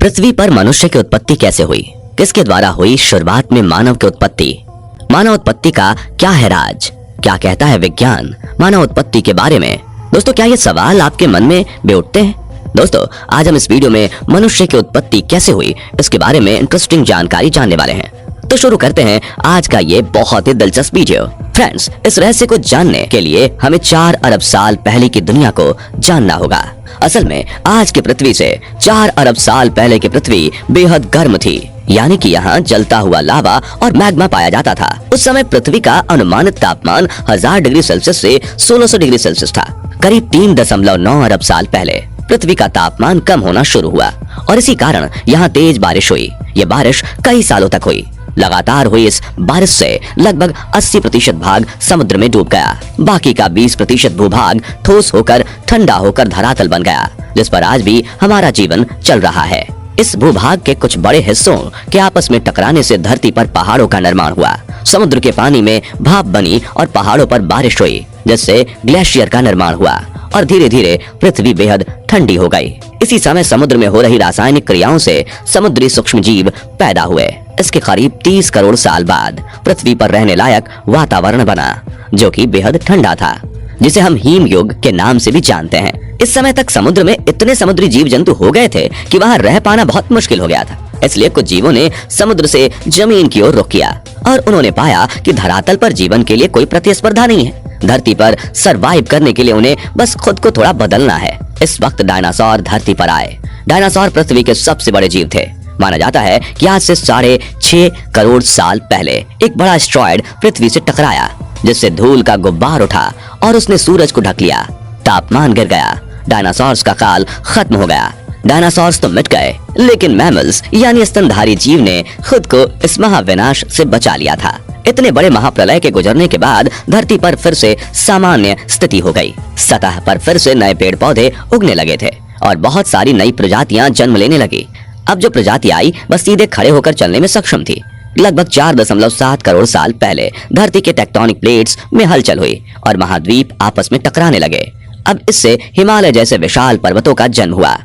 पृथ्वी पर मनुष्य की उत्पत्ति कैसे हुई, किसके द्वारा हुई, शुरुआत में मानव की उत्पत्ति, मानव उत्पत्ति का क्या है राज, क्या कहता है विज्ञान मानव उत्पत्ति के बारे में। दोस्तों, क्या ये सवाल आपके मन में भी उठते हैं? दोस्तों, आज हम इस वीडियो में मनुष्य की उत्पत्ति कैसे हुई इसके बारे में इंटरेस्टिंग जानकारी जानने वाले हैं। तो शुरू करते हैं आज का ये बहुत ही दिलचस्प वीडियो। फ्रेंड्स, इस रहस्य को जानने के लिए हमें 4 अरब साल पहले की दुनिया को जानना होगा। असल में आज की पृथ्वी से 4 अरब साल पहले की पृथ्वी बेहद गर्म थी, यानी कि यहाँ जलता हुआ लावा और मैग्मा पाया जाता था। उस समय पृथ्वी का अनुमानित तापमान 1000 डिग्री सेल्सियस से 1600 डिग्री सेल्सियस था। करीब 3.9 अरब साल पहले पृथ्वी का तापमान कम होना शुरू हुआ और इसी कारण यहाँ तेज बारिश हुई। ये बारिश कई सालों तक हुई। लगातार हुई इस बारिश से लगभग 80% भाग समुद्र में डूब गया। बाकी का 20% भूभाग ठोस होकर ठंडा होकर धरातल बन गया, जिस पर आज भी हमारा जीवन चल रहा है। इस भूभाग के कुछ बड़े हिस्सों के आपस में टकराने से धरती पर पहाड़ों का निर्माण हुआ। समुद्र के पानी में भाप बनी और पहाड़ों पर बारिश हुई, जिससे ग्लेशियर का निर्माण हुआ और धीरे धीरे पृथ्वी बेहद ठंडी हो गई। इसी समय समुद्र में हो रही रासायनिक क्रियाओं से समुद्री सूक्ष्म जीव पैदा हुए। इसके करीब 30 करोड़ साल बाद पृथ्वी पर रहने लायक वातावरण बना, जो कि बेहद ठंडा था, जिसे हम हिम युग के नाम से भी जानते हैं। इस समय तक समुद्र में इतने समुद्री जीव जंतु हो गए थे कि वहां रह पाना बहुत मुश्किल हो गया था। इसलिए कुछ जीवों ने समुद्र से जमीन की ओर रुख किया और उन्होंने पाया कि धरातल पर जीवन के लिए कोई प्रतिस्पर्धा नहीं है। धरती पर सरवाइव करने के लिए उन्हें बस खुद को थोड़ा बदलना है। इस वक्त डायनासोर धरती पर आए। डायनासोर पृथ्वी के सबसे बड़े जीव थे। माना जाता है कि आज से 6.5 करोड़ साल पहले एक बड़ा एस्टेरॉयड पृथ्वी से टकराया, जिससे धूल का गुब्बार उठा और उसने सूरज को ढक लिया। तापमान गिर गया। डायनासोर्स का काल खत्म हो गया। डायनासोर्स तो मिट गए, लेकिन मैमल्स यानी स्तनधारी जीव ने खुद को इस महाविनाश से बचा लिया था। इतने बड़े महाप्रलय के गुजरने के बाद धरती पर फिर से सामान्य स्थिति हो गई। सतह पर फिर से नए पेड़ पौधे उगने लगे थे और बहुत सारी नई प्रजातियां जन्म लेने लगी। अब जो प्रजाति आई बस सीधे खड़े होकर चलने में सक्षम थी। लगभग 4.7 करोड़ साल पहले धरती के टेक्टोनिक प्लेट्स में हलचल हुई और महाद्वीप आपस में टकराने लगे। अब इससे हिमालय जैसे विशाल पर्वतों का जन्म हुआ।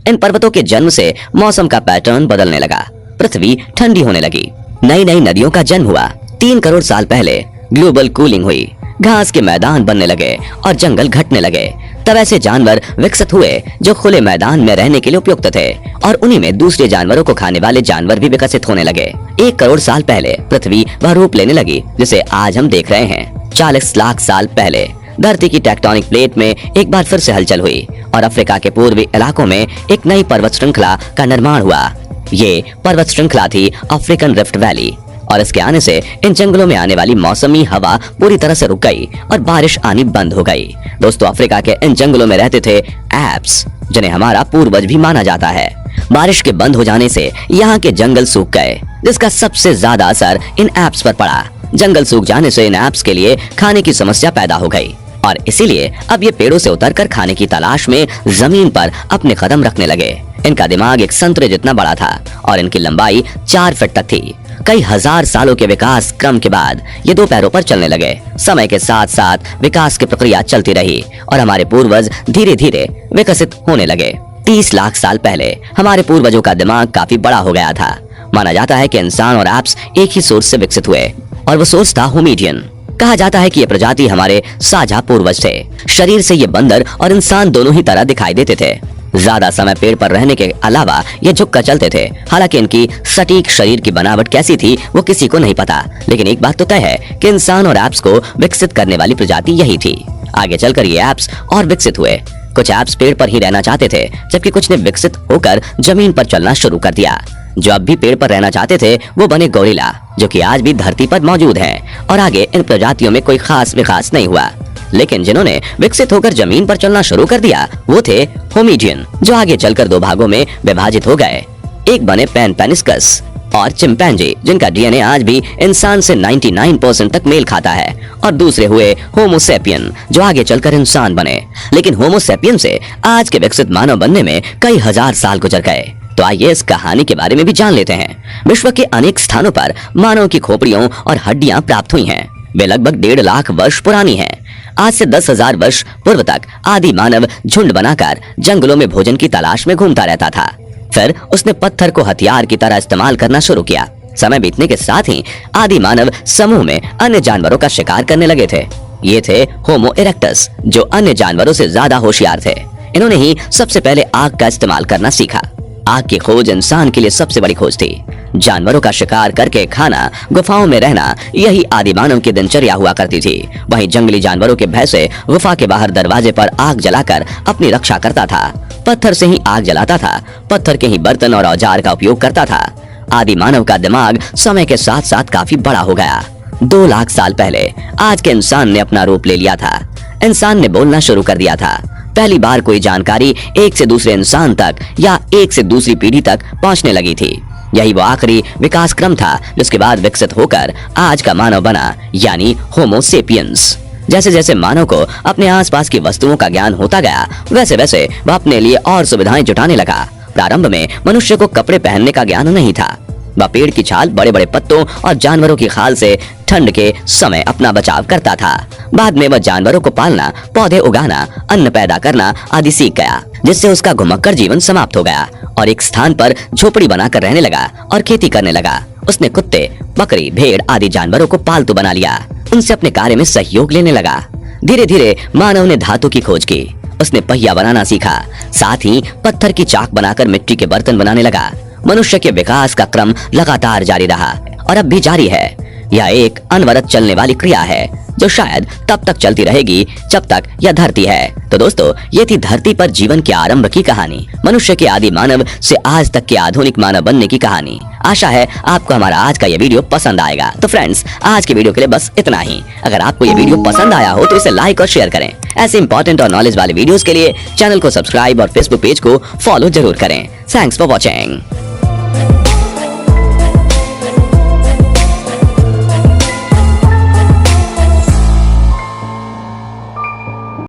इन पर्वतों के जन्म से मौसम का पैटर्न बदलने लगा। पृथ्वी ठंडी होने लगी। नई नई नदियों का जन्म हुआ। 3 करोड़ साल पहले ग्लोबल कूलिंग हुई। घास के मैदान बनने लगे और जंगल घटने लगे। तब ऐसे जानवर विकसित हुए जो खुले मैदान में रहने के लिए उपयुक्त थे और उन्हीं में दूसरे जानवरों को खाने वाले जानवर भी विकसित होने लगे। 1 करोड़ साल पहले पृथ्वी वह रूप लेने लगी जिसे आज हम देख रहे हैं। 40 लाख साल पहले धरती की टेक्टोनिक प्लेट में एक बार फिर से हलचल हुई और अफ्रीका के पूर्वी इलाकों में एक नई पर्वत श्रृंखला का निर्माण हुआ। ये पर्वत श्रृंखला थी अफ्रीकन रिफ्ट वैली और इसके आने से इन जंगलों में आने वाली मौसमी हवा पूरी तरह से रुक गई और बारिश आनी बंद हो गई। दोस्तों, अफ्रीका के इन जंगलों में रहते थे एप्स, जिन्हें हमारा पूर्वज भी माना जाता है। बारिश के बंद हो जाने से यहाँ के जंगल सूख गए, जिसका सबसे ज्यादा असर इन एप्स पर पड़ा। जंगल सूख जाने से इन एप्स के लिए खाने की समस्या पैदा हो गई और इसीलिए अब ये पेड़ों से उतरकर खाने की तलाश में जमीन पर अपने कदम रखने लगे। इनका दिमाग एक संतरे जितना बड़ा था और इनकी लंबाई 4 फीट तक थी। कई हजार सालों के विकास क्रम के बाद ये 2 पैरों पर चलने लगे। समय के साथ साथ विकास की प्रक्रिया चलती रही और हमारे पूर्वज धीरे धीरे विकसित होने लगे। 30 लाख साल पहले हमारे पूर्वजों का दिमाग काफी बड़ा हो गया था। माना जाता है कि इंसान और एप्स एक ही सोर्स से विकसित हुए और वो सोर्स था होमिडियन। कहा जाता है कि ये प्रजाति हमारे साझा पूर्वज थे। शरीर से ये बंदर और इंसान दोनों ही तरह दिखाई देते थे। ज्यादा समय पेड़ पर रहने के अलावा ये झुक कर चलते थे। हालांकि इनकी सटीक शरीर की बनावट कैसी थी वो किसी को नहीं पता, लेकिन एक बात तो तय है कि इंसान और एप्स को विकसित करने वाली प्रजाति यही थी। आगे चलकर ये एप्स और विकसित हुए। कुछ एप्स पेड़ पर ही रहना चाहते थे, जबकि कुछ ने विकसित होकर जमीन पर चलना शुरू कर दिया। जो अब भी पेड़ पर रहना चाहते थे वो बने गोरिल्ला, जो कि आज भी धरती पर मौजूद हैं और आगे इन प्रजातियों में कोई खास विकास नहीं हुआ। लेकिन जिन्होंने विकसित होकर जमीन पर चलना शुरू कर दिया वो थे होमिडियन, जो आगे चलकर 2 भागों में विभाजित हो गए। एक बने पैनपेनिस्कस और चिंपैंजी, जिनका डीएनए आज भी इंसान से 99% तक मेल खाता है, और दूसरे हुए होमोसेपियन, जो आगे चलकर इंसान बने। लेकिन होमोसेपियन से आज के विकसित मानव बनने में कई हजार साल गुजर गए। तो आइए इस कहानी के बारे में भी जान लेते हैं। विश्व के अनेक स्थानों पर मानव की खोपड़ियों और हड्डियां प्राप्त हुई हैं। वे लगभग 1.5 लाख वर्ष पुरानी हैं। आज से 10,000 वर्ष पूर्व तक आदि मानव झुंड बनाकर जंगलों में भोजन की तलाश में घूमता रहता था। फिर उसने पत्थर को हथियार की तरह इस्तेमाल करना शुरू किया। समय बीतने के साथ ही आदि मानव समूह में अन्य जानवरों का शिकार करने लगे थे। ये थे होमो इरेक्टस, जो अन्य जानवरों से ज्यादा होशियार थे। इन्होंने ही सबसे पहले आग का इस्तेमाल करना सीखा। आग की खोज इंसान के लिए सबसे बड़ी खोज थी। जानवरों का शिकार करके खाना, गुफाओं में रहना, यही आदि मानव की दिनचर्या हुआ करती थी। वहीं जंगली जानवरों के भय से गुफा के बाहर दरवाजे पर आग जलाकर अपनी रक्षा करता था। पत्थर से ही आग जलाता था, पत्थर के ही बर्तन और औजार का उपयोग करता था। आदि मानव का दिमाग समय के साथ साथ काफी बड़ा हो गया। 2 लाख साल पहले आज के इंसान ने अपना रूप ले लिया था। इंसान ने बोलना शुरू कर दिया था। पहली बार कोई जानकारी एक से दूसरे इंसान तक या एक से दूसरी पीढ़ी तक पहुंचने लगी थी। यही वो आखिरी विकास क्रम था जिसके बाद विकसित होकर आज का मानव बना, यानी होमो सेपियंस। जैसे जैसे मानव को अपने आसपास की वस्तुओं का ज्ञान होता गया, वैसे वैसे वह अपने लिए और सुविधाएं जुटाने लगा। प्रारंभ में मनुष्य को कपड़े पहनने का ज्ञान नहीं था। वह पेड़ की छाल, बड़े बड़े पत्तों और जानवरों की खाल से ठंड के समय अपना बचाव करता था। बाद में वह जानवरों को पालना, पौधे उगाना, अन्न पैदा करना आदि सीख गया, जिससे उसका घुमक्कड़ जीवन समाप्त हो गया और एक स्थान पर झोपड़ी बनाकर रहने लगा और खेती करने लगा। उसने कुत्ते, बकरी, भेड़ आदि जानवरों को पालतू बना लिया। उनसे अपने कार्य में सहयोग लेने लगा। धीरे धीरे मानव ने धातु की खोज की। उसने पहिया बनाना सीखा, साथ ही पत्थर की चाक बनाकर मिट्टी के बर्तन बनाने लगा। मनुष्य के विकास का क्रम लगातार जारी रहा और अब भी जारी है। यह एक अनवरत चलने वाली क्रिया है जो शायद तब तक चलती रहेगी जब तक यह धरती है। तो दोस्तों, ये थी धरती पर जीवन के आरंभ की कहानी, मनुष्य के आदि मानव से आज तक के आधुनिक मानव बनने की कहानी। आशा है आपको हमारा आज का ये वीडियो पसंद आएगा। तो फ्रेंड्स, आज के वीडियो के लिए बस इतना ही। अगर आपको ये वीडियो पसंद आया हो तो इसे लाइक और शेयर करें। ऐसे इंपॉर्टेंट और नॉलेज वाले वीडियोस के लिए चैनल को सब्सक्राइब और फेसबुक पेज को फॉलो जरूर करें। Thanks for watching.